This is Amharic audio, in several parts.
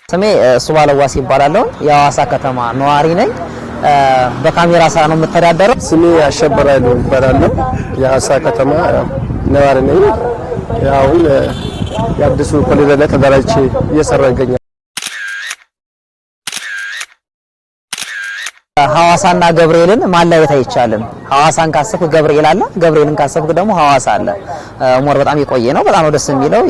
ስሜ ሱባለዋስ ይባላል። የሐዋሳ ከተማ ነዋሪ ነኝ። በካሜራ ስራ ነው የምተዳደረው። ስሜ አሸበራሉ ይባላል። የሐዋሳ ከተማ ነዋሪ ነኝ። ያው የአዲሱ ኮሪደር ላይ ተደራጅቼ እየሰራሁ ይገኛል። ሐዋሳና ገብርኤልን ማለየት አይቻልም። ሐዋሳን ካሰብክ ገብርኤል አለ፣ ገብርኤልን ካሰብክ ደግሞ ሐዋሳ አለ። ሞር በጣም የቆየ ነው። በጣም ደስ የሚለው።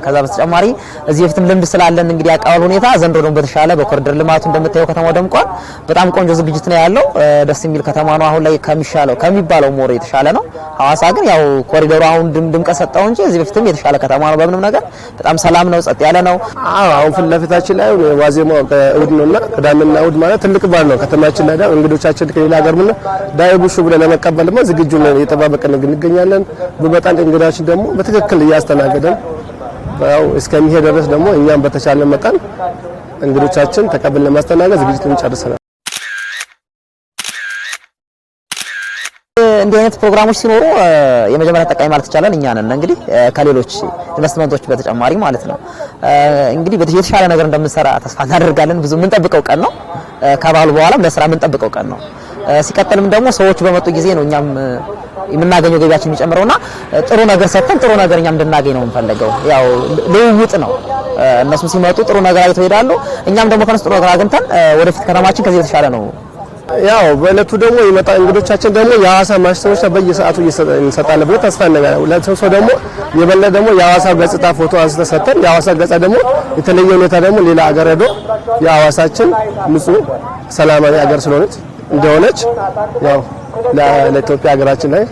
ከዛ በተጨማሪ እዚህ በፊትም ልምድ ስላለን እንግዲህ ያቃወል ሁኔታ ዘንድሮ ደግሞ በተሻለ በኮሪደር ልማቱ እንደምታየው ከተማው ደምቋል። በጣም ቆንጆ ዝግጅት ነው ያለው። ደስ የሚል ከተማ ነው። አሁን ላይ ከሚባለው ሞር የተሻለ ነው። ሐዋሳ ግን ያው ኮሪደሩ አሁን ድምቀት ሰጠው እንጂ እዚህ በፊትም የተሻለ ከተማ ነው። በምንም ነገር በጣም ሰላም ነው፣ ጸጥ ያለ ነው። አሁን ፊት ለፊታችን ላይ ዋዜማው እሑድ ነውና ቅዳሜና እሑድ ማለት ትልቅ በዓል ነው። ከተማችን ላይ እንግዶቻችን ከሌላ ሀገር ምን ዳይቡሹ ብለን ለመቀበል ዝግጁ ነን፣ እየተባበቀን እንገኛለን። በመጣን እንግዳችን ደግሞ በትክክል እያስተናገደን ያው እስከሚሄድ ድረስ ደግሞ እኛም በተቻለ መጠን እንግዶቻችን ተቀበልን ለማስተናገድ ዝግጅቱን ጨርሰናል። እንዲህ አይነት ፕሮግራሞች ሲኖሩ የመጀመሪያ ተጠቃሚ ማለት ይቻላል እኛ ነን። እንግዲህ ከሌሎች ኢንቨስትመንቶች በተጨማሪ ማለት ነው። እንግዲህ የተሻለ ነገር እንደምንሰራ ተስፋ እናደርጋለን። ብዙ የምንጠብቀው ቀን ነው። ከባሉ በኋላም ለስራ የምንጠብቀው ቀን ነው። ሲቀጥልም ደግሞ ሰዎች በመጡ ጊዜ ነው እኛም የምናገኘው ገቢያችን የሚጨምረውና ጥሩ ነገር ሰጥተን ጥሩ ነገር እኛም እንድናገኝ ነው የምንፈልገው። ያው ልውውጥ ነው። እነሱም ሲመጡ ጥሩ ነገር አይተው ይሄዳሉ። እኛም ደግሞ ከነሱ ጥሩ ነገር አግኝተን ወደፊት ከተማችን ከዚህ የተሻለ ነው። ያው በእለቱ ደግሞ ይመጣ እንግዶቻችን ደግሞ የሐዋሳ ማሽተሮች በየሰዓቱ እንሰጣለን ብሎ ተስፋ እናደርጋለን። ለሰው ደግሞ የበለ ደግሞ የሐዋሳ ገጽታ ፎቶ አንስተን ሰጥተን የሐዋሳ ገጽታ ደግሞ የተለየ ሁኔታ ደግሞ ሌላ ሀገር ሄዶ የሐዋሳችን ንጹህ ሰላማዊ ሀገር ስለሆነች እንደሆነች ያው ለኢትዮጵያ ሀገራችን ላይ